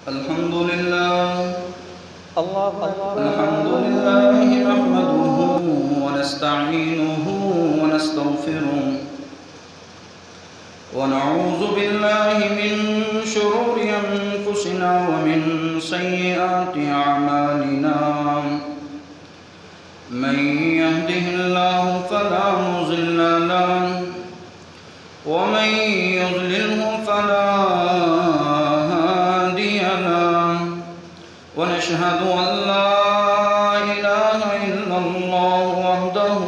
الحمد لله الحمد نحمده ونستعينه ونستغفره ونعوذ بالله من شرور أنفسنا ومن سيئات أعمالنا من يهده الله فلا مضل له ومن يضلله فلا هادي له ونشهد أن لا إله إلا الله وحده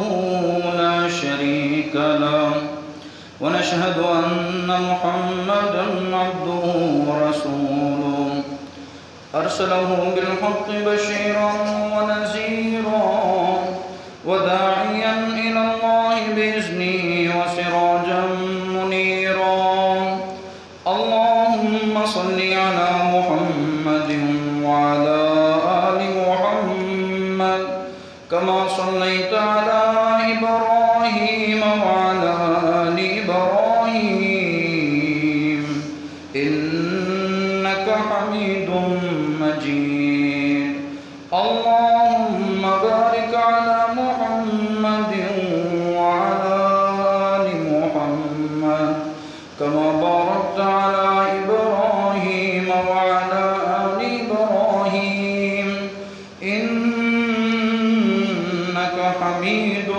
لا شريك له ونشهد أن محمدا عبده ورسوله أرسله بالحق بشيرا ونذيرا وداعيا إلى الله بإذنه وسراجا منيرا اللهم صل على محمد وعلى آل محمد كما صليت على إبراهيم وعلى آل إبراهيم إنك حميد مجيد اللهم بارك على محمد وعلى آل محمد كما باركت على إبراهيم وعلى آل إبراهيم إنك حميد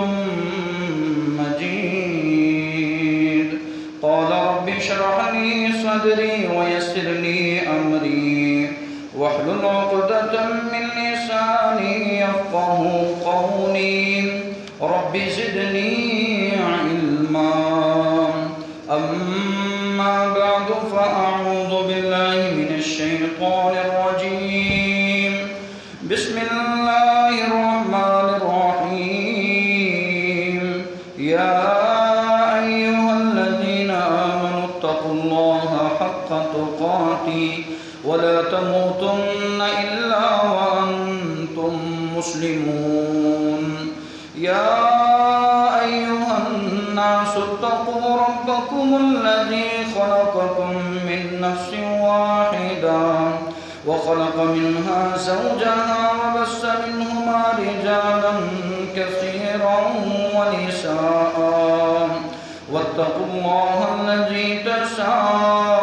مجيد قال رب اشرح لي صدري ويسر لي أمري واحلل عقدة من لساني يفقه قولي رب زدني علما أما بعد فأعوذ بالله من الشيطان الرجيم بسم الله الرحمن الرحيم يا أيها الذين آمنوا اتقوا الله حق تقاته ولا تموتن إلا وأنتم مسلمون يا أيها الناس اتقوا ربكم الذي خلقكم من نفس واحدة وخلق منها زوجها وبث منهما رجالا كثيرا ونساء واتقوا الله الذي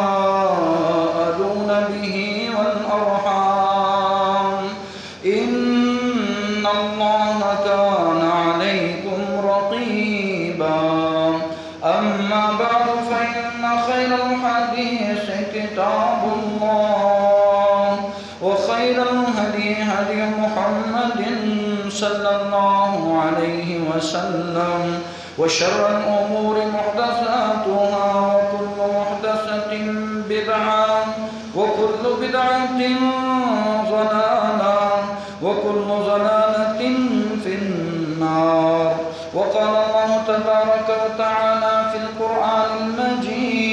تساءلون به والأرحام إن الله كان عليكم رقيبا أما بعد فإن خير الحديث كتاب الله وخير الهدي هدي محمد صلى الله عليه وسلم وشر الأمور محدثاتها وكل محدثة بدعة وكل بدعة ضلالة وكل ضلالة في النار وقال الله تبارك وتعالى في القرآن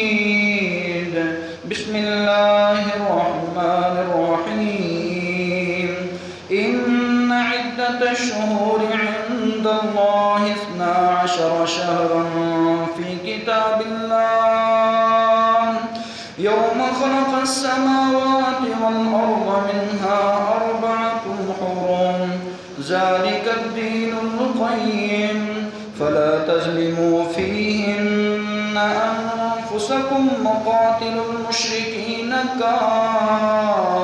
المجيد بسم الله الرحمن الرحيم إن عدة الشهور عند الله 12 شهرا في كتاب الله يوم خلق السماوات والأرض منها 4 حرم ذلك الدين القيم فلا تظلموا فيهن أنفسكم وقاتلوا المشركين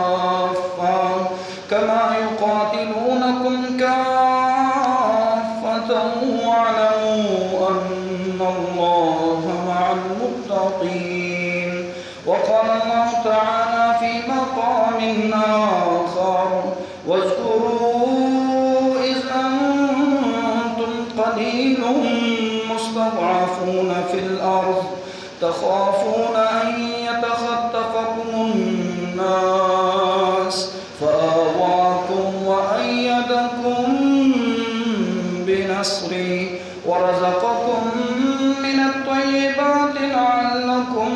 كافة كما يقاتلونكم كافة واعلموا أن الله مع المتقين وقال الله تعالى في مقام آخر واذكروا إذ أنتم قليل مستضعفون في الأرض تخافون أن يتخطفكم الناس فآواكم وأيدكم بنصره ورزقكم من الطيبات لعلكم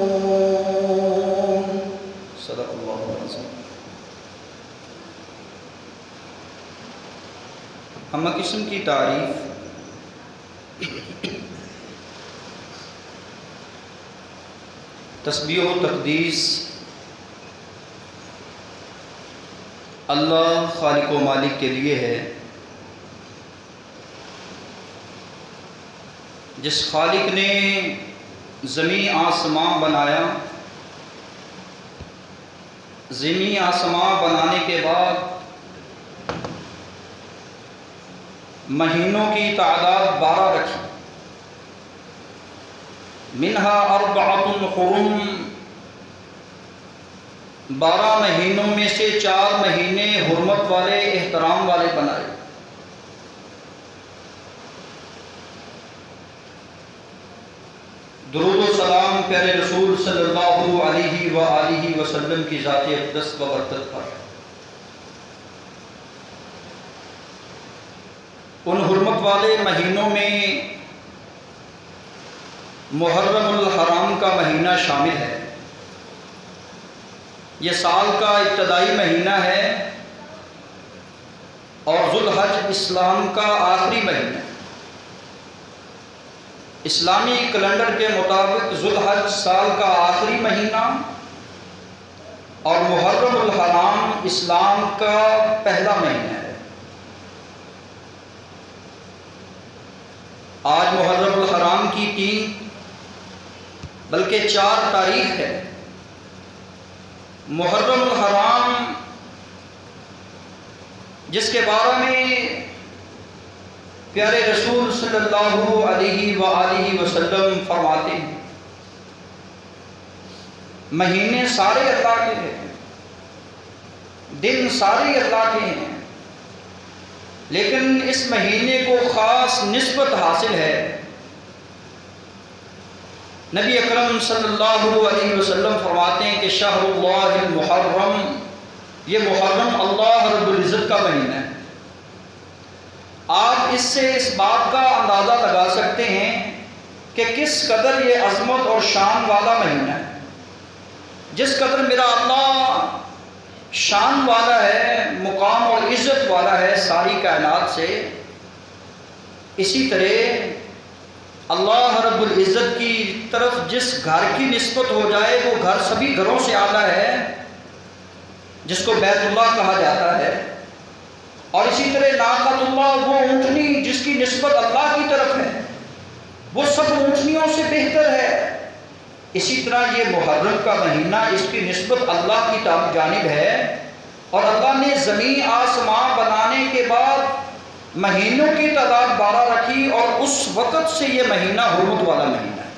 تشكرون صدق الله العظيم. ہم قسم کی تعریف تسبیح و تقدیس اللہ خالق و مالک کے لیے ہے، جس خالق نے زمین آسمان بنایا، زمین آسمان بنانے کے بعد مہینوں کی تعداد 12 رکھی، منہا اربعۃ حرم، 12 مہینوں میں سے 4 مہینے حرمت والے، احترام والے بنائے۔ درود و سلام پیارے رسول صلی اللہ علیہ وآلہ وسلم کی ذات اقدس و برکت پر۔ ان حرمت والے مہینوں میں محرم الحرام کا مہینہ شامل ہے۔ یہ سال کا ابتدائی مہینہ ہے اور ذو الحج اسلام کا آخری مہینہ ہے۔ اسلامی کیلنڈر کے مطابق ذو الحج سال کا آخری مہینہ اور محرم الحرام اسلام کا پہلا مہینہ ہے۔ آج محرم الحرام کی 3 بلکہ 4 تاریخ ہے۔ محرم الحرام جس کے بارے میں پیارے رسول صلی اللہ علیہ وآلہ وسلم فرماتے ہیں، مہینے سارے اللہ کے ہیں، دن سارے اللہ کے ہیں، لیکن اس مہینے کو خاص نسبت حاصل ہے۔ نبی اکرم صلی اللہ علیہ وسلم فرماتے ہیں کہ شہر اللہ المحرم، یہ محرم اللہ رب العزت کا مہینہ ہے۔ آپ اس سے اس بات کا اندازہ لگا سکتے ہیں کہ کس قدر یہ عظمت اور شان والا مہینہ ہے۔ جس قدر میرا اللہ شان والا ہے، مقام اور عزت والا ہے ساری کائنات سے، اسی طرح اللہ رب العزت کی طرف جس گھر کی نسبت ہو جائے وہ گھر سبھی گھروں سے اعلیٰ ہے، جس کو بیت اللہ کہا جاتا ہے۔ اور اسی طرح ناقۃ اللہ، وہ اونٹنی جس کی نسبت اللہ کی طرف ہے، وہ سب اونٹنیوں سے بہتر ہے۔ اسی طرح یہ محرم کا مہینہ، اس کی نسبت اللہ کی جانب ہے، اور اللہ نے زمین آسمان بنانے کے بعد مہینوں کی تعداد 12 رکھی، اور اس وقت سے یہ مہینہ حرمت والا مہینہ ہے۔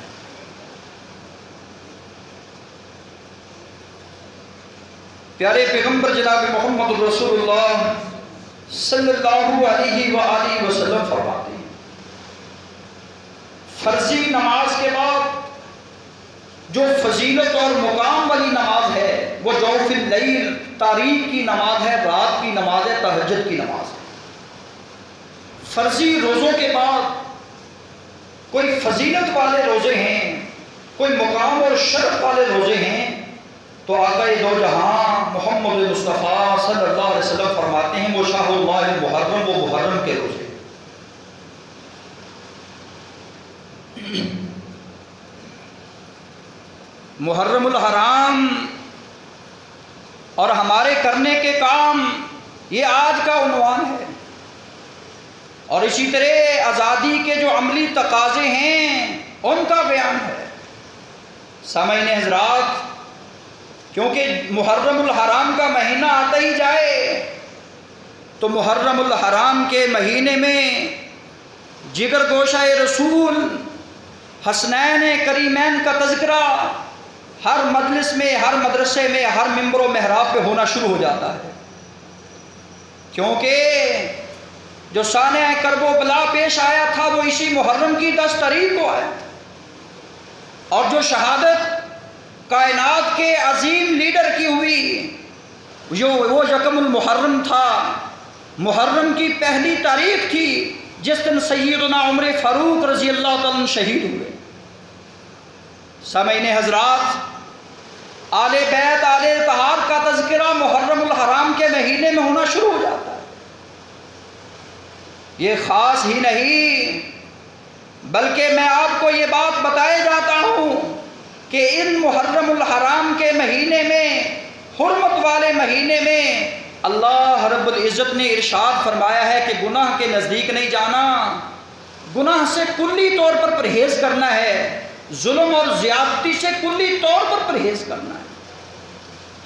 پیارے پیغمبر جناب محمد رسول اللہ صلی اللہ علیہ وآلہ وسلم فرماتے ہیں، فرضی نماز کے بعد جو فضیلت اور مقام والی نماز ہے وہ جوف اللیل، تاریک کی نماز ہے، رات کی نماز ہے، تہجد کی نماز ہے۔ فرضی روزوں کے بعد کوئی فضیلت والے روزے ہیں، کوئی مقام اور شرف والے روزے ہیں، تو آقا دو جہاں محمد مصطفیٰ صلی اللہ علیہ وسلم فرماتے ہیں وہ شاہ اللہ المحرم، وہ محرم کے روزے۔ محرم الحرام اور ہمارے کرنے کے کام، یہ آج کا عنوان ہے، اور اسی طرح آزادی کے جو عملی تقاضے ہیں ان کا بیان ہے۔ سامعین حضرات، کیونکہ محرم الحرام کا مہینہ آتا ہی جائے تو محرم الحرام کے مہینے میں جگر گوشہ رسول حسنین کریمین کا تذکرہ ہر مجلس میں، ہر مدرسے میں، ہر ممبر و محراب پہ ہونا شروع ہو جاتا ہے، کیونکہ جو سانحہ کرب و بلا پیش آیا تھا وہ اسی محرم کی 10 تاریخ کو آیا تھا، اور جو شہادت کائنات کے عظیم لیڈر کی ہوئی وہ یکم المحرم تھا۔ محرم کی پہلی تاریخ تھی جس دن سیدنا عمر فاروق رضی اللہ تعالیٰ شہید ہوئے۔ سامعین حضرات، آل بیت، آل اطہار کا تذکرہ محرم الحرام کے مہینے میں ہونا شروع ہو جاتا ہے۔ یہ خاص ہی نہیں بلکہ میں آپ کو یہ بات بتائے جاتا ہوں کہ ان محرم الحرام کے مہینے میں، حرمت والے مہینے میں، اللہ العزت نے ارشاد فرمایا ہے کہ گناہ کے نزدیک نہیں جانا، گناہ سے کلی طور پر پرہیز کرنا ہے، ظلم اور زیادتی سے کلی طور پر پرہیز کرنا ہے،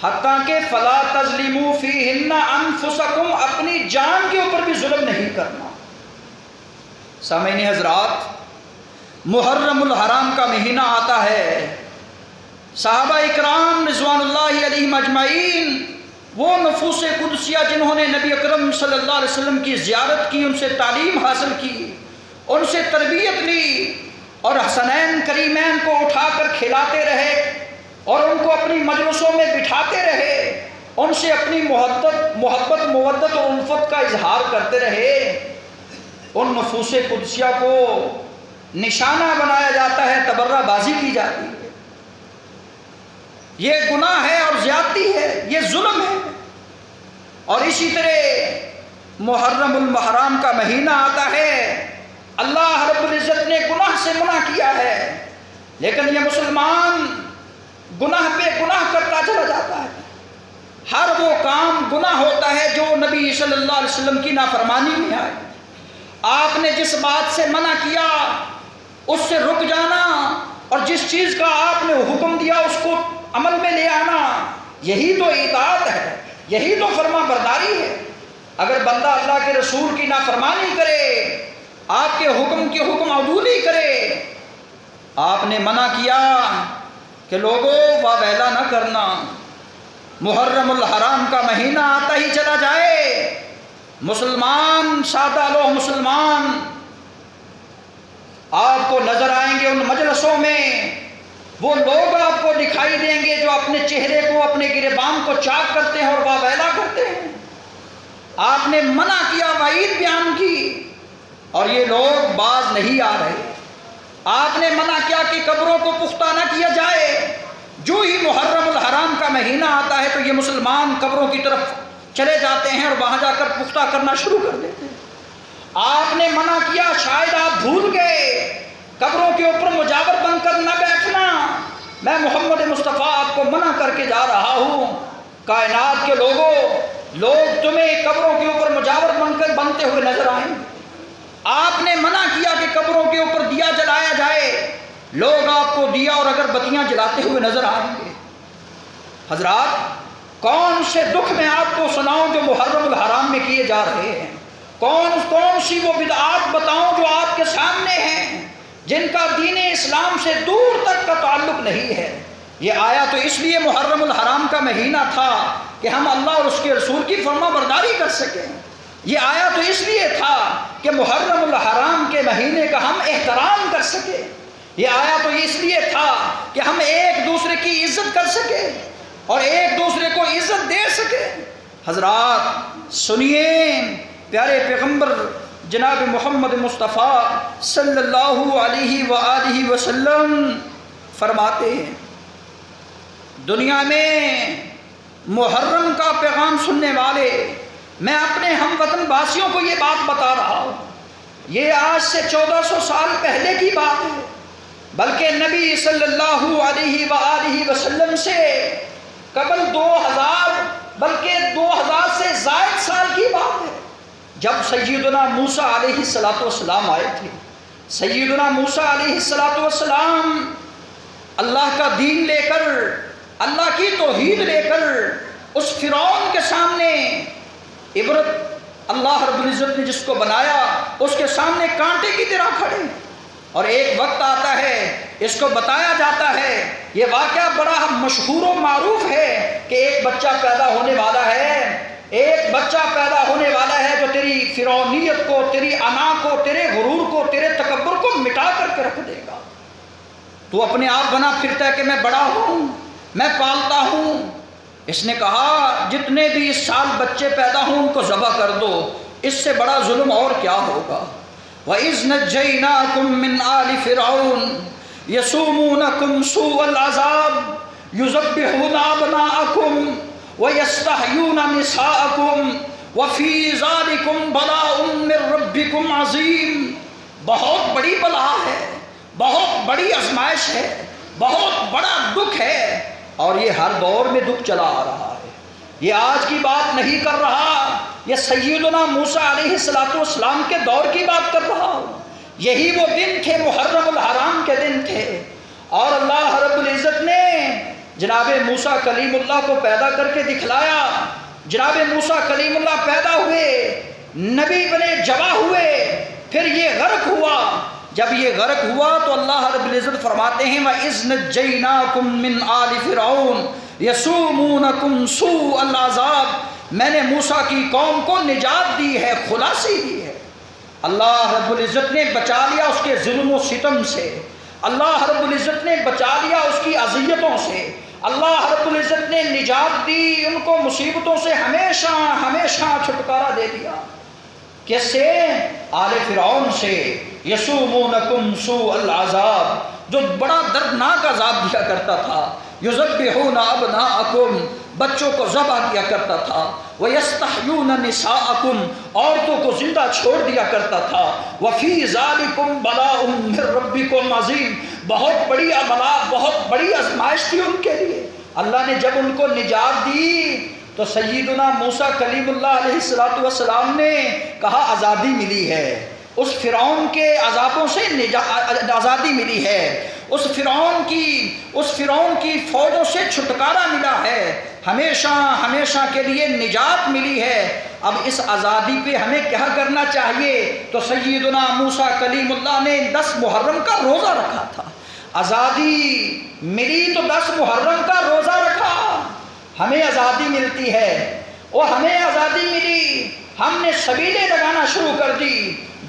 حتیٰ کہ فلا تظلموا فیہن انفسکم، اپنی جان کے اوپر بھی ظلم نہیں کرنا۔ سامعین حضرات، محرم الحرام کا مہینہ آتا ہے، صحابہ اکرام رضوان اللہ علیہم اجمعین، وہ نفوس قدسیہ جنہوں نے نبی اکرم صلی اللہ علیہ وسلم کی زیارت کی، ان سے تعلیم حاصل کی، ان سے تربیت لی، اور حسنین کریمین کو اٹھا کر کھلاتے رہے اور ان کو اپنی مجلسوں میں بٹھاتے رہے، ان سے اپنی محبت مودت اور الفت کا اظہار کرتے رہے، ان نفوس قدسیہ کو نشانہ بنایا جاتا ہے، تبرہ بازی کی جاتی ہے۔ یہ گناہ ہے اور زیادتی ہے، یہ ظلم ہے۔ اور اسی طرح محرم المحرام کا مہینہ آتا ہے، اللہ رب العزت نے گناہ سے منع کیا ہے، لیکن یہ مسلمان گناہ پہ گناہ کرتا چلا جاتا ہے۔ ہر وہ کام گناہ ہوتا ہے جو نبی صلی اللہ علیہ وسلم کی نافرمانی میں آئے۔ آپ نے جس بات سے منع کیا اس سے رک جانا، اور جس چیز کا آپ نے حکم دیا اس کو عمل میں لے آنا، یہی تو اطاعت ہے، یہی تو فرما برداری ہے۔ اگر بندہ اللہ کے رسول کی نافرمانی کرے، آپ کے حکم کی حکم عدولی کرے، آپ نے منع کیا کہ لوگوں واویلا نہ کرنا، محرم الحرام کا مہینہ آتا ہی چلا جائے، مسلمان سادہ لوگ مسلمان آپ کو نظر آئیں گے ان مجلسوں میں، وہ لوگ آپ کو دکھائی دیں گے جو اپنے چہرے کو، اپنے گریبان کو چاک کرتے ہیں اور واویلا کرتے ہیں۔ آپ نے منع کیا، وعید بیان کی، اور یہ لوگ باز نہیں آ رہے۔ آپ نے منع کیا کہ قبروں کو پختہ نہ کیا جائے، جو ہی محرم الحرام کا مہینہ آتا ہے تو یہ مسلمان قبروں کی طرف چلے جاتے ہیں اور وہاں جا کر پختہ کرنا شروع کر دیتے ہیں۔ آپ نے منع کیا، شاید آپ بھول گئے، قبروں کے اوپر مجاور بن کر نہ بیٹھنا، میں محمد مصطفیٰ آپ کو منع کر کے جا رہا ہوں، کائنات کے لوگوں، لوگ تمہیں قبروں کے اوپر مجاور بن کر بنتے ہوئے نظر آئیں۔ آپ نے منع کیا کہ قبروں کے اوپر دیا جلایا جائے، لوگ آپ کو دیا اور اگربتیاں جلاتے ہوئے نظر آئیں گے۔ حضرات، کون سے دکھ میں آپ کو سناؤں جو محرم الحرام میں کیے جا رہے ہیں؟ کون سی وہ بدعات بتاؤں جو آپ کے سامنے ہیں، جن کا دین اسلام سے دور تک کا تعلق نہیں ہے؟ یہ آیا تو اس لیے محرم الحرام کا مہینہ تھا کہ ہم اللہ اور اس کے رسول کی فرما برداری کر سکیں۔ یہ آیا تو اس لیے تھا کہ محرم الحرام کے مہینے کا ہم احترام کر سکیں۔ یہ آیا تو اس لیے تھا کہ ہم ایک دوسرے کی عزت کر سکیں اور ایک دوسرے کو عزت دے سکیں۔ حضرات سنیے، پیارے پیغمبر جناب محمد مصطفیٰ صلی اللہ علیہ وآلہ وسلم فرماتے ہیں، دنیا میں محرم کا پیغام سننے والے، میں اپنے ہم وطن واسیوں کو یہ بات بتا رہا ہوں، یہ آج سے 1400 سال پہلے کی بات ہے، بلکہ نبی صلی اللہ علیہ وآلہ وسلم سے قبل 2000 بلکہ 2000 سے زائد سال کی بات ہے، جب سیدنا موسیٰ علیہ السلام آئے تھے۔ سیدنا موسیٰ علیہ السلام اللہ کا دین لے کر، اللہ کی توحید لے کر اس فرعون کے سامنے، عبرت اللہ رب العزت نے جس کو بنایا اس کے سامنے کانٹے کی طرح کھڑے، اور ایک وقت آتا ہے، اس کو بتایا جاتا ہے، یہ واقعہ بڑا مشہور و معروف ہے کہ ایک بچہ پیدا ہونے والا ہے، ایک بچہ پیدا ہونے والا ہے جو تیری فرعونیت کو، تیری انا کو، تیرے غرور کو، تیرے تکبر کو مٹا کر کے رکھ دے گا۔ تو اپنے آپ بنا پھرتا ہے کہ میں بڑا ہوں، میں پالتا ہوں۔ اس نے کہا جتنے بھی اس سال بچے پیدا ہوں ان کو ذبح کر دو، اس سے بڑا ظلم اور کیا ہوگا۔ وَإِذْ نَجَّيْنَاكُمْ مِنْ آلِ فِرْعَوْنَ يَسُومُونَكُمْ سُوءَ الْعَذَابِ يُذَبِّحُونَ أَبْنَاءَكُمْ وَيَسْتَحْيُونَ نِسَاءَكُمْ وَفِي ذَلِكُمْ بَلَاءٌ مِّن رَبِّكُمْ عَظِيمٌ۔ بہت بڑی بلا ہے، بہت بڑی آزمائش ہے، بہت بڑا دکھ ہے، اور یہ ہر دور میں دکھ چلا آ رہا ہے۔ یہ آج کی بات نہیں کر رہا، یہ سیدنا موسیٰ علیہ السلام کے دور کی بات کر رہا ہوں۔ یہی وہ دن تھے، محرم الحرام کے دن تھے، اور اللہ رب العزت نے جناب موسیٰ کلیم اللہ کو پیدا کر کے دکھلایا۔ جناب موسیٰ کلیم اللہ پیدا ہوئے، نبی بنے، جوان ہوئے، پھر یہ غرق ہوا۔ جب یہ غرق ہوا تو اللہ رب العزت فرماتے ہیں وَإِذْ نَجَّيْنَاكُمْ مِنْ آلِ فِرْعَوْنَ يَسُومُونَكُمْ سُوءَ الْعَذَابِ، میں نے موسیٰ کی قوم کو نجات دی ہے، خلاصی دی ہے۔ اللہ رب العزت نے بچا لیا اس کے ظلم و ستم سے، اللہ رب العزت نے بچا لیا اس کی اذیتوں سے، اللہ رب العزت نے نجات دی، ان کو مصیبتوں سے ہمیشہ ہمیشہ چھٹکارا دے دیا۔ کس سے؟ آل فرعون سے۔ یسومونکم سوء العذاب، جو بڑا دردناک عذاب دیا کرتا تھا۔ یذبحون ابناءکم، بچوں کو ذبح کیا کرتا تھا۔ ویستحیون نساءکم، عورتوں کو زندہ چھوڑ دیا کرتا تھا۔ وفی ذالکم بلاء من ربکم عظیم، بہت بڑی بلا، بہت بڑی آزمائش تھی ان کے لیے۔ اللہ نے جب ان کو نجات دی تو سیدنا موسیٰ کلیم اللہ علیہ السلام نے کہا آزادی ملی ہے، اس فرعون کے عذابوں سے آزادی ملی ہے، اس فرعون کی فوجوں سے چھٹکارا ملا ہے، ہمیشہ ہمیشہ کے لیے نجات ملی ہے۔ اب اس آزادی پہ ہمیں کیا کرنا چاہیے؟ تو سیدنا موسیٰ کلیم اللہ نے 10 محرم کا روزہ رکھا تھا۔ آزادی ملی تو 10 محرم کا روزہ رکھا، ہمیں آزادی ملتی ہے، اور ہمیں آزادی ملی، ہم نے سبیلیں لگانا شروع کر دی۔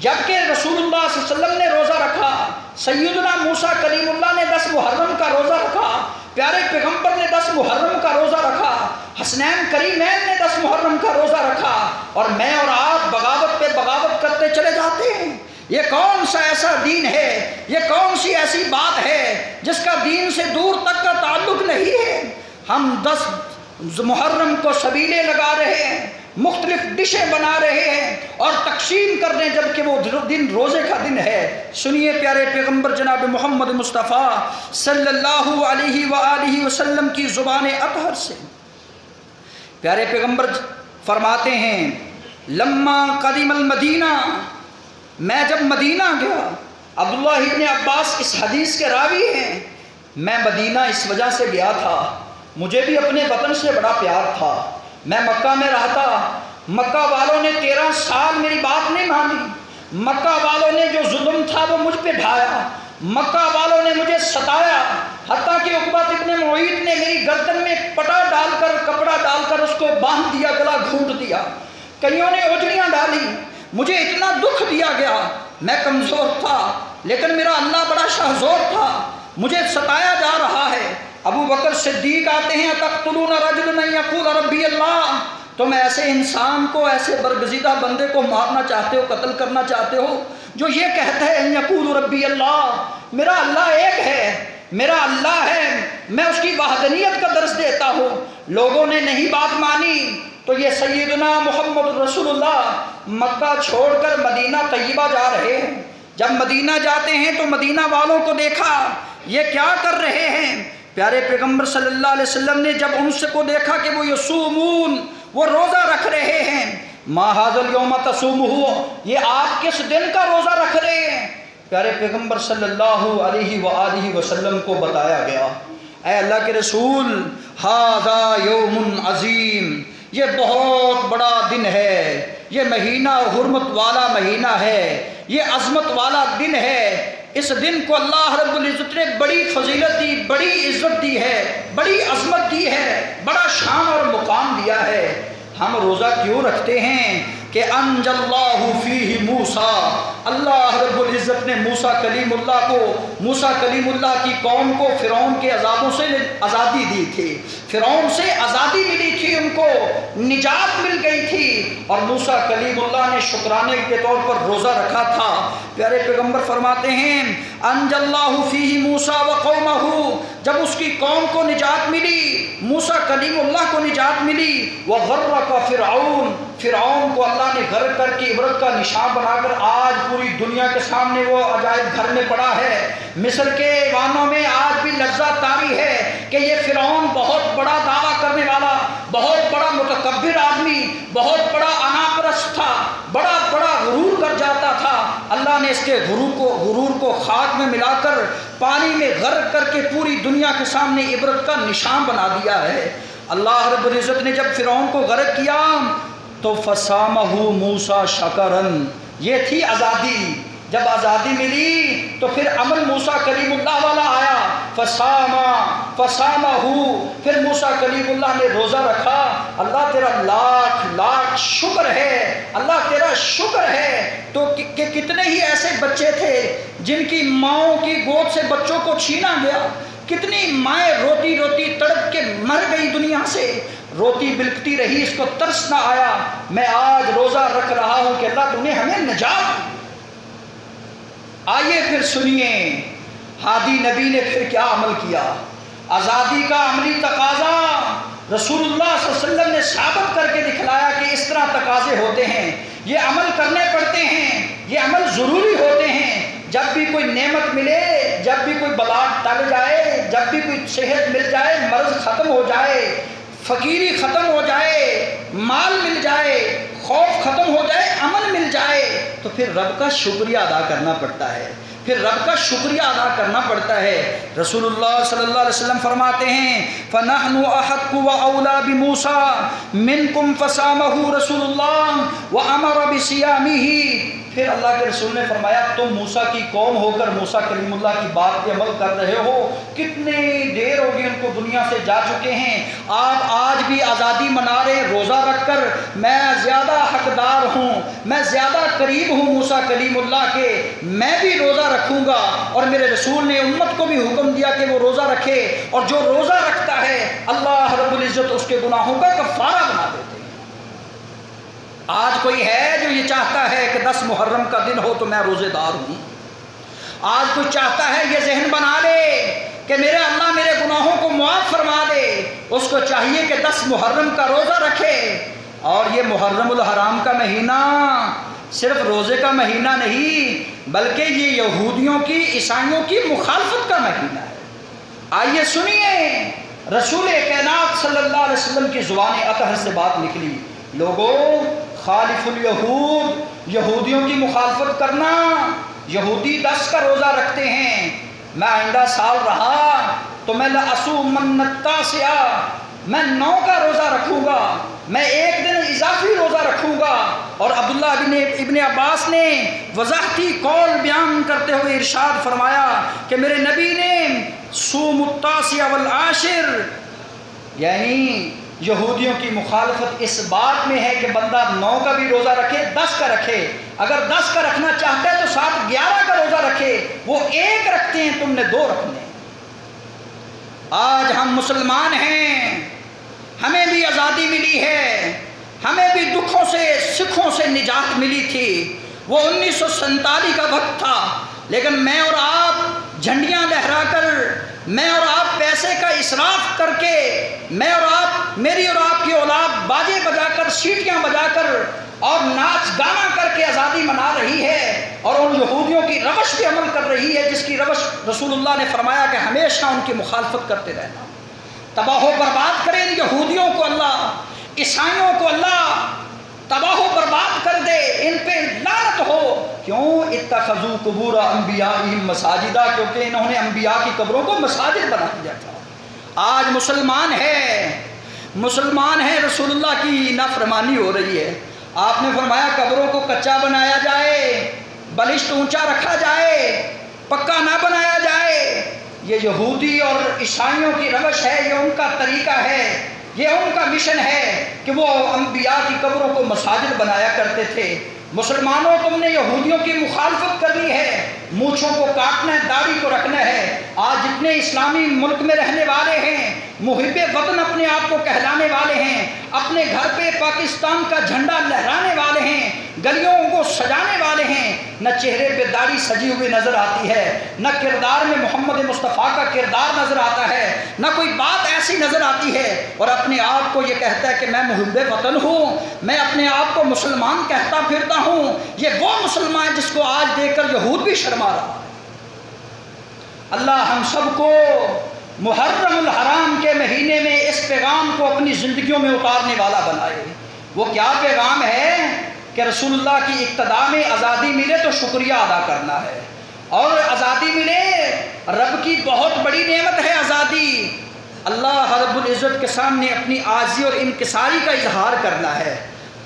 جبکہ رسول اللہ صلی اللہ علیہ وسلم نے روزہ رکھا، سیدنا موسیٰ کلیم اللہ نے 10 محرم کا روزہ رکھا، پیارے پیغمبر نے 10 محرم کا روزہ رکھا، حسنین کریمین نے 10 محرم کا روزہ رکھا، اور میں اور آپ بغاوت پہ بغاوت کرتے چلے جاتے ہیں۔ یہ کون سا ایسا دین ہے، یہ کون سی ایسی بات ہے جس کا دین سے دور تک کا تعلق نہیں ہے؟ ہم 10 محرم کو سبیلے لگا رہے ہیں، مختلف ڈشیں بنا رہے ہیں اور تقسیم کر رہے ہیں، جبکہ وہ دن روزے کا دن ہے۔ سنیے پیارے پیغمبر جناب محمد مصطفیٰ صلی اللہ علیہ وآلہ وسلم کی زبان اطہر سے پیارے پیغمبر فرماتے ہیں لما قدم المدینہ، میں جب مدینہ گیا، عبداللہ ابن عباس اس حدیث کے راوی ہیں، میں مدینہ اس وجہ سے گیا تھا، مجھے بھی اپنے وطن سے بڑا پیار تھا، میں مکہ میں رہتا، مکہ والوں نے 13 سال میری بات نہیں مانی، مکہ والوں نے جو ظلم تھا وہ مجھ پہ ڈھایا، مکہ والوں نے مجھے ستایا، حتیٰ کہ عقبہ ابن معیط نے میری گردن میں پٹا ڈال کر، کپڑا ڈال کر اس کو باندھ دیا، گلا گھونٹ دیا، کئیوں نے اجڑیاں ڈالی، مجھے اتنا دکھ دیا گیا، میں کمزور تھا لیکن میرا اللہ بڑا شہزور تھا، مجھے ستایا جا رہا ہے۔ ابو بکر صدیق آتے ہیں تقتلون رجلا ان یقول ربی اللہ، تم ایسے انسان کو، ایسے برگزیدہ بندے کو مارنا چاہتے ہو، قتل کرنا چاہتے ہو جو یہ کہتا ہے ان یقول ربی اللہ، میرا اللہ ایک ہے، میرا اللہ ہے، میں اس کی وحدانیت کا درس دیتا ہوں۔ لوگوں نے نہیں بات مانی تو یہ سیدنا محمد رسول اللہ مکہ چھوڑ کر مدینہ طیبہ جا رہے ہیں۔ جب مدینہ جاتے ہیں تو مدینہ والوں کو دیکھا یہ کیا کر رہے ہیں، پیارے پیغمبر صلی اللہ علیہ وسلم نے جب ان سے کو دیکھا کہ وہ یصومون، وہ روزہ رکھ رہے ہیں، ما ھذا الیوم تصومہ، یہ آپ کس دن کا روزہ رکھ رہے ہیں؟ پیارے پیغمبر صلی اللہ علیہ وآلہ وسلم کو بتایا گیا، اے اللہ کے رسول ھذا یوم عظیم، یہ بہت بڑا دن ہے، یہ مہینہ حرمت والا مہینہ ہے، یہ عظمت والا دن ہے، اس دن کو اللہ رب العزت نے بڑی فضیلت دی، بڑی عزت دی ہے، بڑی عظمت دی ہے، بڑا شان اور مقام دیا ہے۔ ہم روزہ کیوں رکھتے ہیں کہ انجى اللہ فیہ موسیٰ، اللہ رب العزت نے موسیٰ کلیم اللہ کو، موسیٰ کلیم اللہ کی قوم کو فرعون کے عذابوں سے آزادی دی تھی، فرعون سے آزادی ملی تھی، ان کو نجات مل گئی تھی، اور موسیٰ کلیم اللہ نے شکرانے کے طور پر روزہ رکھا تھا۔ پیارے پیغمبر فرماتے ہیں انجى اللہ فیہ موسیٰ وقومہ، جب اس کی قوم کو نجات ملی، موسیٰ کلیم اللہ کو نجات ملی، وغرق فرعون، فرعون کو اللہ نے غرق کر کے عبرت کا نشان بنا کر آج پوری دنیا کے سامنے وہ عجائب گھر میں پڑا ہے۔ مصر کے ایوانوں میں آج بھی لرزہ طاری ہے کہ یہ فرعون بہت بڑا دعویٰ کرنے والا، بہت بڑا متکبر آدمی، بہت بڑا انا نے اس کے غرور کو خاک میں ملا کر پانی میں غرق کر کے پوری دنیا کے سامنے عبرت کا نشان بنا دیا ہے۔ اللہ رب العزت نے جب فرعون کو غرق کیا تو فَسَامَهُ مُوسَى شَكَرًا، یہ تھی آزادی۔ جب آزادی ملی تو پھر عمل موسیٰ کلیم اللہ والا آیا، فَسَامَهُ، پھر موسیٰ کلیم اللہ نے روزہ رکھا۔ اللہ تیرا لاکھ لاکھ شکر ہے، اللہ تیرا شکر ہے تو کہ کتنے ہی ایسے بچے تھے جن کی ماؤں کی گود سے بچوں کو چھینا گیا، کتنی مائیں روتی روتی تڑپ کے مر گئی دنیا سے، روتی بلکتی رہی، اس کو ترس نہ آیا۔ میں آج روزہ رکھ رہا ہوں کہ اللہ تو نے ہمیں نجات دی۔ آئیے پھر سنیے ہادی نبی نے پھر کیا عمل کیا۔ آزادی کا عملی تقاضا رسول اللہ صلی اللہ علیہ وسلم نے ثابت کر کے دکھلایا کہ اس طرح تقاضے ہوتے ہیں، یہ عمل کرنے پڑتے ہیں، یہ عمل ضروری ہوتے ہیں۔ جب بھی کوئی نعمت ملے، جب بھی کوئی بلا ٹل جائے، جب بھی کوئی صحت مل جائے، مرض ختم ہو جائے، فقیری ختم ہو جائے، مال مل جائے، خوف ختم ہو جائے، امن مل جائے، تو پھر رب کا شکریہ ادا کرنا پڑتا ہے، پھر رب کا شکریہ ادا کرنا پڑتا ہے۔ رسول اللہ صلی اللہ علیہ وسلم فرماتے ہیں فَنَحْنُ أَحَقُّ وَأَوْلَى بِمُوسَى مِنْكُمْ فَصَامَهُ رسول اللہ وَأَمَرَ بِصِيَامِهِ۔ پھر اللہ کے رسول نے فرمایا تم موسیٰ کی قوم ہو کر موسیٰ کلیم اللہ کی بات پہ عمل کر رہے ہو، کتنی دیر ہوگی ان کو دنیا سے جا چکے ہیں، آپ آج بھی آزادی منا رہے ہیں روزہ رکھ کر۔ میں زیادہ حقدار ہوں، میں زیادہ قریب ہوں موسیٰ کلیم اللہ کے، میں بھی روزہ رکھوں گا۔ اور میرے رسول نے امت کو بھی حکم دیا کہ وہ روزہ رکھے، اور جو روزہ رکھتا ہے اللہ رب العزت اس کے گناہوں کا کفارہ بنا دیتے ہیں۔ آج کوئی ہے جو یہ چاہتا ہے کہ 10 محرم کا دن ہو تو میں روزے دار ہوں؟ آج کوئی چاہتا ہے یہ ذہن بنا لے کہ میرے اللہ میرے گناہوں کو معاف فرما دے، اس کو چاہیے کہ 10 محرم کا روزہ رکھے۔ اور یہ محرم الحرام کا مہینہ صرف روزے کا مہینہ نہیں، بلکہ یہ یہودیوں کی عیسائیوں کی مخالفت کا مہینہ ہے۔ آئیے سنیے رسول کائنات صلی اللہ علیہ وسلم کی زبان اطہر سے بات نکلی، لوگوں خالف الیہود، یہودیوں کی مخالفت کرنا۔ یہودی 10 کا روزہ رکھتے ہیں، میں آئندہ سال رہا تو میں لأصومن التاسع، میں 9 کا روزہ رکھوں گا، میں 1 دن اضافی روزہ رکھوں گا۔ اور عبداللہ ابن عباس نے وضاحتی قول بیان کرتے ہوئے ارشاد فرمایا کہ میرے نبی نے صوم التاسع والعاشر، یعنی یہودیوں کی مخالفت اس بات میں ہے کہ بندہ 9 کا بھی روزہ رکھے، 10 کا رکھے، اگر 10 کا رکھنا چاہتا ہے تو ساتھ 11 کا روزہ رکھے، وہ 1 رکھتے ہیں تم نے 2 رکھنے۔ آج ہم مسلمان ہیں، ہمیں بھی آزادی ملی ہے، ہمیں بھی دکھوں سے سکھوں سے نجات ملی تھی، وہ 1947 کا وقت تھا، لیکن میں اور آپ جھنڈیاں لہرا کر، میں اور آپ پیسے کا اسراف کر کے، میں اور آپ، میری اور آپ کی اولاد باجے بجا کر، سیٹیاں بجا کر اور ناچ گانا کر کے آزادی منا رہی ہے، اور ان یہودیوں کی روش پہ عمل کر رہی ہے جس کی روش رسول اللہ نے فرمایا کہ ہمیشہ ان کی مخالفت کرتے رہنا۔ تباہ و برباد کرے ان یہودیوں کو اللہ، عیسائیوں کو اللہ تباہ و برباد کر دے، ان پہ لعنت ہو۔ کیوں؟ اتخذوا قبور انبیائہم مساجدہ، کیونکہ انہوں نے انبیاء کی قبروں کو مساجد بنا دیا تھا۔ آج مسلمان ہے رسول اللہ کی نافرمانی ہو رہی ہے۔ آپ نے فرمایا قبروں کو کچا بنایا جائے، بلشت اونچا رکھا جائے، پکا نہ بنایا جائے۔ یہ یہودی اور عیسائیوں کی روش ہے، یہ ان کا طریقہ ہے، یہ ان کا مشن ہے کہ وہ انبیاء کی قبروں کو مساجد بنایا کرتے تھے۔ مسلمانوں تم نے یہودیوں کی مخالفت کرنی ہے، مونچھوں کو کاٹنا ہے، داڑھی کو رکھنا ہے۔ آج جتنے اسلامی ملک میں رہنے والے ہیں، محب وطن اپنے آپ کو کہلانے والے ہیں، اپنے گھر پہ پاکستان کا جھنڈا لہرانے والے ہیں، گلیوں کو سجانے والے ہیں، نہ چہرے پہ داڑھی سجی ہوئی نظر آتی ہے، نہ کردار میں محمد مصطفیٰ کا کردار نظر آتا ہے، نہ کوئی بات ایسی نظر آتی ہے، اور اپنے آپ کو یہ کہتا ہے کہ میں محب وطن ہوں، میں اپنے آپ کو مسلمان کہتا پھرتا ہوں۔ یہ وہ مسلمان جس کو آج دیکھ کر یہود بھی شرما رہا ہے۔ اللہ ہم سب کو محرم الحرام کے مہینے میں اس پیغام کو اپنی زندگیوں میں اتارنے والا بنائے۔ وہ کیا پیغام ہے کہ کہ رسول اللہ کی اقتداء میں آزادی ملے تو شکریہ ادا کرنا ہے، اور آزادی ملے رب کی بہت بڑی نعمت ہے آزادی۔ اللہ رب العزت کے سامنے اپنی عاجزی اور انکساری کا اظہار کرنا ہے،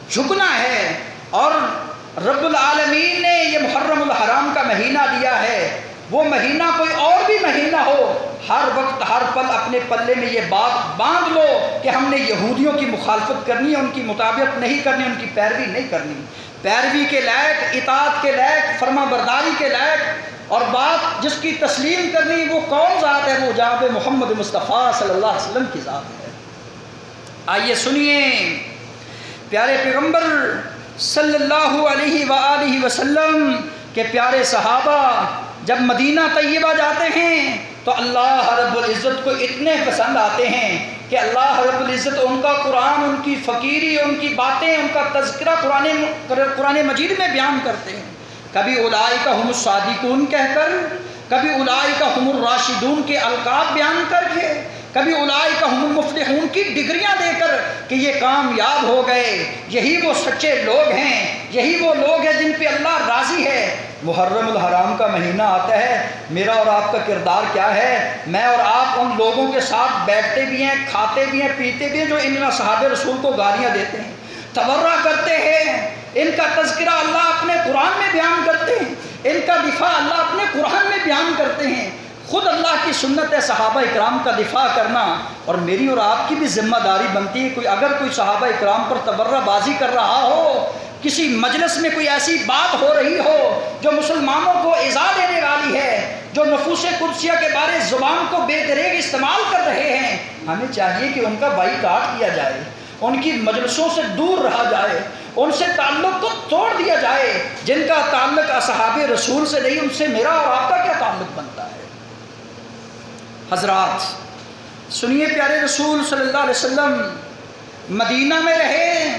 جھکنا ہے، اور رب العالمین نے یہ محرم الحرام کا مہینہ دیا ہے، وہ مہینہ کوئی اور بھی مہینہ ہو، ہر وقت ہر پل اپنے پلے میں یہ بات باندھ لو کہ ہم نے یہودیوں کی مخالفت کرنی ہے، ان کی مطابقت نہیں کرنی، ان کی پیروی نہیں کرنی، پیروی کے لائق، اطاعت کے لائق، فرما برداری کے لائق، اور بات جس کی تسلیم کرنی وہ کون ذات ہے؟ وہ جناب محمد مصطفیٰ صلی اللہ علیہ وسلم کی ذات ہے۔ آئیے سنیے پیارے پیغمبر صلی اللہ علیہ وآلہ وسلم کے پیارے صحابہ جب مدینہ طیبہ جاتے ہیں تو اللہ رب العزت کو اتنے پسند آتے ہیں کہ اللہ رب العزت ان کا قرآن، ان کی فقیری، ان کی باتیں، ان کا تذکرہ قرآن مجید میں بیان کرتے ہیں۔ کبھی اولئک هم الصادقون کہہ کر، کبھی اولئک هم الراشدون کے القاب بیان کر کے، کبھی اولئک هم المفلحون کی ڈگریاں دے کر کہ یہ کامیاب ہو گئے، یہی وہ سچے لوگ ہیں، یہی وہ لوگ ہیں جن پہ اللہ راضی ہے۔ محرم الحرام کا مہینہ آتا ہے، میرا اور آپ کا کردار کیا ہے؟ میں اور آپ ان لوگوں کے ساتھ بیٹھتے بھی ہیں، کھاتے بھی ہیں، پیتے بھی ہیں جو ان صحابہ رسول کو گالیاں دیتے ہیں، تبرہ کرتے ہیں، ان کا تذکرہ اللہ اپنے قرآن میں بیان کرتے ہیں، ان کا دفاع اللہ اپنے قرآن میں بیان کرتے ہیں۔ خود اللہ کی سنت ہے صحابہ اکرام کا دفاع کرنا، اور میری اور آپ کی بھی ذمہ داری بنتی ہے اگر کوئی صحابہ اکرام پر تبرہ بازی کر رہا ہو، کسی مجلس میں کوئی ایسی بات ہو رہی ہو جو مسلمانوں کو ایذا دینے والی ہے، جو نفوس قدسیہ کے بارے زبان کو بے دریغ استعمال کر رہے ہیں، ہمیں چاہیے کہ ان کا بائیکاٹ کیا جائے، ان کی مجلسوں سے دور رہا جائے، ان سے تعلق کو توڑ دیا جائے۔ جن کا تعلق اصحاب رسول سے نہیں، ان سے میرا اور آپ کا کیا تعلق بنتا ہے؟ حضرات سنیے، پیارے رسول صلی اللہ علیہ وسلم مدینہ میں رہے،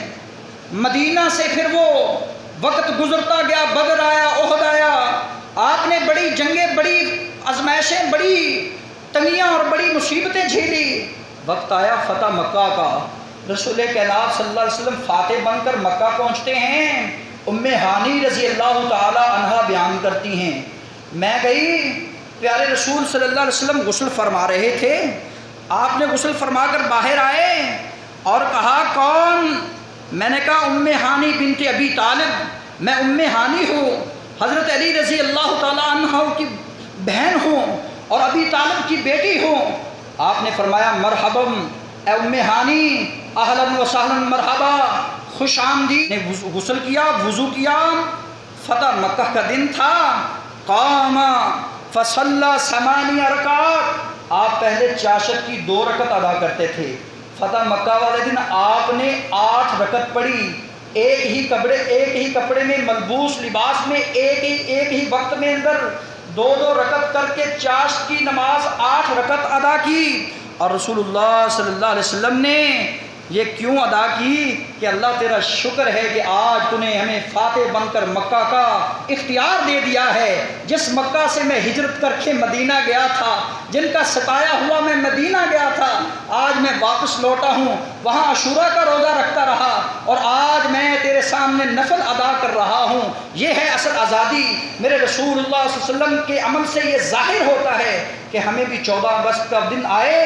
مدینہ سے پھر وہ وقت گزرتا گیا، بدر آیا، احد آیا، آپ نے بڑی جنگیں، بڑی آزمائشیں، بڑی تنگیاں اور بڑی مصیبتیں جھیلی، وقت آیا فتح مکہ کا۔ رسول کائنات صلی اللہ علیہ وسلم فاتح بن کر مکہ پہنچتے ہیں۔ ام ہانی رضی اللہ تعالی عنہا بیان کرتی ہیں، میں گئی، پیارے رسول صلی اللہ علیہ وسلم غسل فرما رہے تھے، آپ نے غسل فرما کر باہر آئے اور کہا کون؟ میں نے کہا ام ہانی بنت ابی طالب، میں ام ہانی ہوں، حضرت علی رضی اللہ تعالی عنہ کی بہن ہوں اور ابی طالب کی بیٹی ہوں۔ آپ نے فرمایا مرحبا اے ام ہانی، اہلاً و سہلاً، مرحبا، خوش آمدید۔ نے غسل کیا، وضو کیا، فتح مکہ کا دن تھا، قام فصلی 8 رکعات، آپ پہلے چاشت کی 2 رکعت ادا کرتے تھے، فتح مکہ والے دن آپ نے 8 رکعت پڑھی، ایک ہی کپڑے میں، ملبوس لباس میں، ایک ہی وقت میں اندر 2 رکعت کر کے چاشت کی نماز 8 رکعت ادا کی۔ اور رسول اللہ صلی اللہ علیہ وسلم نے یہ کیوں ادا کی کہ اللہ تیرا شکر ہے کہ آج تو نے ہمیں فاتح بن کر مکہ کا اختیار دے دیا ہے۔ جس مکہ سے میں ہجرت کر کے مدینہ گیا تھا، جن کا ستایا ہوا میں مدینہ گیا تھا، آج میں واپس لوٹا ہوں، وہاں عاشورہ کا روزہ رکھتا رہا، اور آج میں تیرے سامنے نفل ادا کر رہا ہوں۔ یہ ہے اصل آزادی۔ میرے رسول اللہ صلی اللہ علیہ وسلم کے عمل سے یہ ظاہر ہوتا ہے کہ ہمیں بھی 14 اگست کا دن آئے،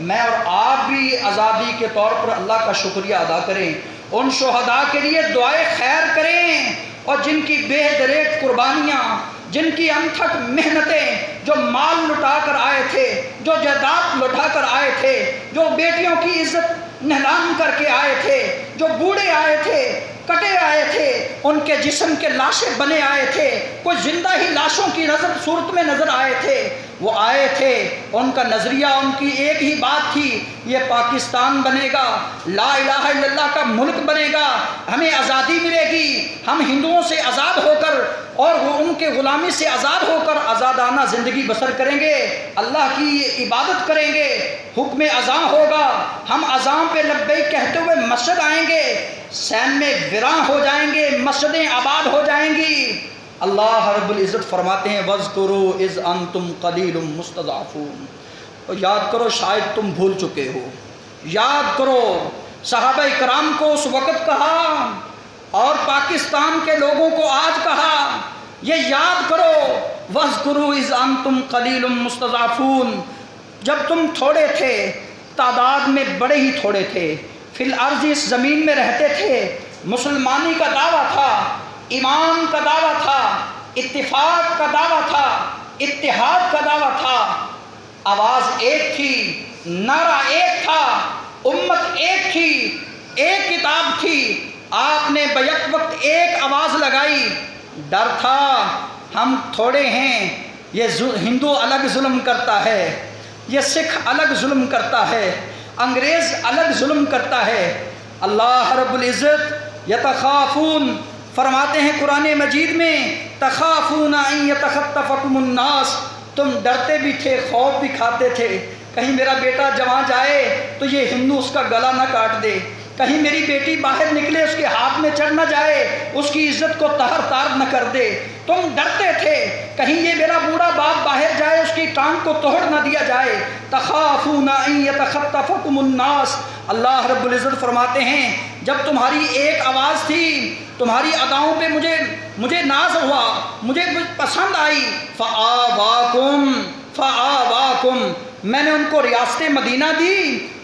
میں اور آپ بھی آزادی کے طور پر اللہ کا شکریہ ادا کریں، ان شہداء کے لیے دعائے خیر کریں، اور جن کی بے دریغ قربانیاں، جن کی انتھک محنتیں، جو مال لٹا کر آئے تھے، جو جائیداد لٹا کر آئے تھے، جو بیٹیوں کی عزت نہلان کر کے آئے تھے، جو بوڑھے آئے تھے، کٹے آئے تھے، ان کے جسم کے لاشیں بنے آئے تھے، کوئی زندہ ہی لاشوں کی صورت میں نظر آئے تھے، وہ آئے تھے، ان کا نظریہ، ان کی ایک ہی بات تھی، یہ پاکستان بنے گا، لا الہ الا اللہ کا ملک بنے گا، ہمیں آزادی ملے گی، ہم ہندوؤں سے آزاد ہو کر اور وہ ان کے غلامی سے آزاد ہو کر آزادانہ زندگی بسر کریں گے، اللہ کی عبادت کریں گے، حکم اذان ہوگا، ہم اذان پہ لبیک کہتے ہوئے مسجد آئیں گے، سین میں ویراں ہو جائیں گے، مسجدیں آباد ہو جائیں گی۔ اللہ رب العزت فرماتے ہیں وَاذْكُرُوا إِذْ أَنْتُمْ قَلِيلٌ مُسْتَضْعَفُونَ، اور یاد کرو شاید تم بھول چکے ہو، یاد کرو صحابہ کرام کو اس وقت کہا اور پاکستان کے لوگوں کو آج کہا یہ یاد کرو وَاذْكُرُوا إِذْ أَنْتُمْ قَلِيلٌ مُسْتَضْعَفُونَ، جب تم تھوڑے تھے، تعداد میں بڑے ہی تھوڑے تھے، فی الارض اس زمین میں رہتے تھے، مسلمانی کا دعویٰ تھا، ایمان کا دعویٰ تھا، اتفاق کا دعویٰ تھا، اتحاد کا دعویٰ تھا، آواز ایک تھی، نعرہ ایک تھا، امت ایک تھی، ایک کتاب تھی، آپ نے بیک وقت ایک آواز لگائی، ڈر تھا ہم تھوڑے ہیں، یہ ہندو الگ ظلم کرتا ہے، یہ سکھ الگ ظلم کرتا ہے، انگریز الگ ظلم کرتا ہے۔ اللہ رب العزت یتخافون فرماتے ہیں قرآن مجید میں، تخافون ان یتخطفکم الناس، تم ڈرتے بھی تھے، خوف بھی کھاتے تھے، کہیں میرا بیٹا جہاں جائے تو یہ ہندو اس کا گلا نہ کاٹ دے، کہیں میری بیٹی باہر نکلے اس کے ہاتھ میں چڑھ نہ جائے، اس کی عزت کو تہر تار نہ کر دے، تم ڈرتے تھے کہیں یہ میرا بوڑھا باپ باہر جائے اس کی ٹانگ کو توڑ نہ دیا جائے، تخافون ان یتخطفکم الناس۔ اللہ رب العزت فرماتے ہیں جب تمہاری ایک آواز تھی، تمہاری اداؤں پہ مجھے ناز ہوا، مجھے پسند آئی، فآواکم، میں نے ان کو ریاست مدینہ دی،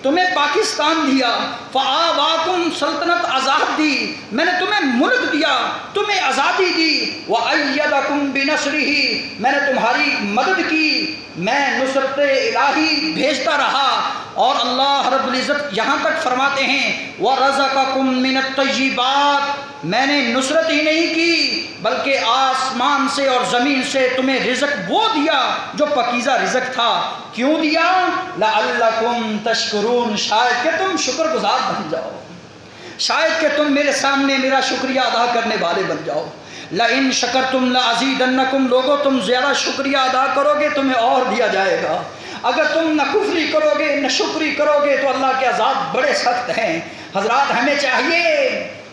تمہیں پاکستان دیا، فآواکم، سلطنت آزاد دی، میں نے تمہیں ملک دیا، تمہیں آزادی دی، وَأَيَّدَكُمْ بِنَصْرِهِ، میں نے تمہاری مدد کی، میں نصرت الہی بھیجتا رہا۔ اور اللہ رب العزت یہاں تک فرماتے ہیں وَرَزَقَكُم مِّنَ الطَّيِّبَاتِ، میں نے نصرت ہی نہیں کی بلکہ آسمان سے اور زمین سے تمہیں رزق وہ دیا جو پاکیزہ رزق تھا۔ کیوں دیا؟ لَعَلَّكُمْ تَشْكُرُونَ، شاید کہ تم شکر گزار بن جاؤ، شاید کہ تم میرے سامنے میرا شکریہ ادا کرنے والے بن جاؤ۔ لَإِن شَكَرْتُمْ لَأَزِيدَنَّكُمْ، لوگوں تم زیادہ شکریہ ادا کرو گے تمہیں اور دیا جائے گا، اگر تم نہ کفری کرو گے نہ شکری کرو گے تو اللہ کے عذاب بڑے سخت ہیں۔ حضرات ہمیں چاہیے،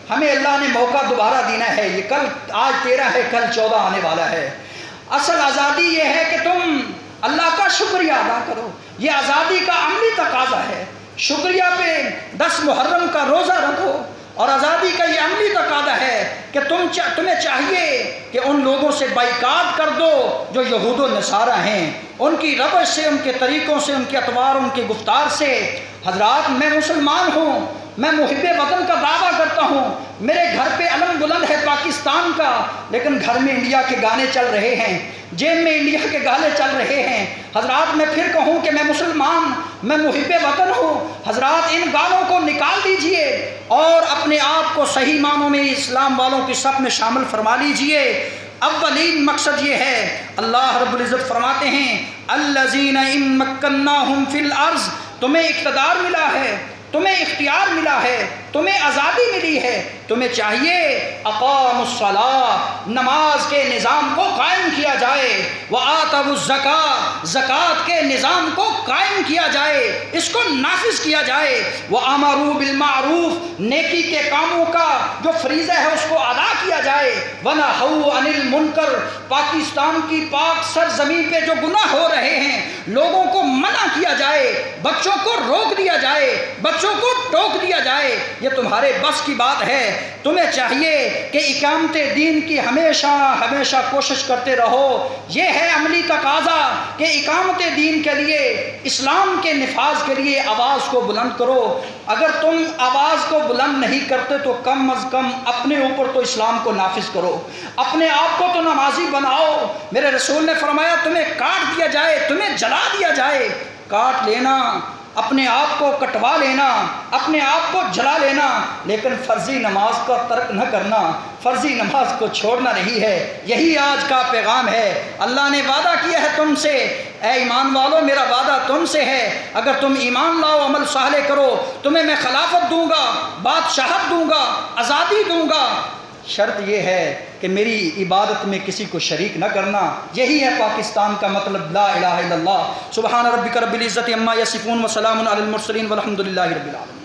ہمیں اللہ نے موقع دوبارہ دینا ہے، یہ کل آج 13 ہے، کل 14 آنے والا ہے۔ اصل آزادی یہ ہے کہ تم اللہ کا شکریہ ادا کرو، یہ آزادی کا عملی تقاضا ہے۔ شکریہ پہ 10 محرم کا روزہ رکھو، اور آزادی کا یہ عملی تقاضا ہے کہ تمہیں چاہیے کہ ان لوگوں سے بائیکاٹ کر دو جو یہود و نصارہ ہیں، ان کی روش سے، ان کے طریقوں سے، ان کے اطوار، ان کی گفتار سے۔ حضرات میں مسلمان ہوں، میں محب وطن کا دعویٰ کرتا ہوں، میرے گھر پہ علم بلند ہے پاکستان کا، لیکن گھر میں انڈیا کے گانے چل رہے ہیں، جیب میں انڈیا کے گانے چل رہے ہیں۔ حضرات میں پھر کہوں کہ میں مسلمان، میں محب وطن ہوں، حضرات ان گانوں کو نکال دیجئے اور اپنے آپ کو صحیح معنوں میں اسلام والوں کی صف میں شامل فرما لیجئے۔ اولین مقصد یہ ہے، اللہ رب العزت فرماتے ہیں الذین ان مکناہم فی الارض، تمہیں اقتدار ملا ہے، تمہیں اختیار ملا ہے، تمہیں آزادی ملی ہے، تمہیں چاہیے اقاموا الصلاۃ، نماز کے نظام کو قائم کیا جائے، وآتوا الزکاۃ، زکوٰۃ کے نظام کو قائم کیا جائے، اس کو نافذ کیا جائے، وامروا بالمعروف، نیکی کے کاموں کا جو فریضہ ہے اس کو ادا کیا جائے، ونہوا عن المنکر، پاکستان کی پاک سرزمین پہ جو گناہ ہو رہے ہیں لوگوں کو منع کیا جائے، بچوں کو روک دیا جائے، بچوں کو ٹوک دیا جائے، یہ تمہارے بس کی بات ہے۔ تمہیں چاہیے کہ اقامت دین کی ہمیشہ ہمیشہ کوشش کرتے رہو، یہ ہے عملی تقاضا کہ اقامت دین کے لیے، اسلام کے نفاذ کے لیے آواز کو بلند کرو۔ اگر تم آواز کو بلند نہیں کرتے تو کم از کم اپنے اوپر تو اسلام کو نافذ کرو، اپنے آپ کو تو نمازی بناؤ۔ میرے رسول نے فرمایا تمہیں کاٹ دیا جائے، تمہیں جلا دیا جائے، کاٹ لینا، اپنے آپ کو کٹوا لینا، اپنے آپ کو جلا لینا، لیکن فرضی نماز کا ترک نہ کرنا، فرضی نماز کو چھوڑنا نہیں ہے۔ یہی آج کا پیغام ہے۔ اللہ نے وعدہ کیا ہے تم سے، اے ایمان والو میرا وعدہ تم سے ہے، اگر تم ایمان لاؤ، عمل صالح کرو، تمہیں میں خلافت دوں گا، بادشاہت دوں گا، آزادی دوں گا، شرط یہ ہے کہ میری عبادت میں کسی کو شریک نہ کرنا۔ یہی ہے پاکستان کا مطلب، لا الہ الا اللہ۔ سبحان ربک رب العزت عما یصفون وسلام علی المرسلین والحمد للہ رب العالمین۔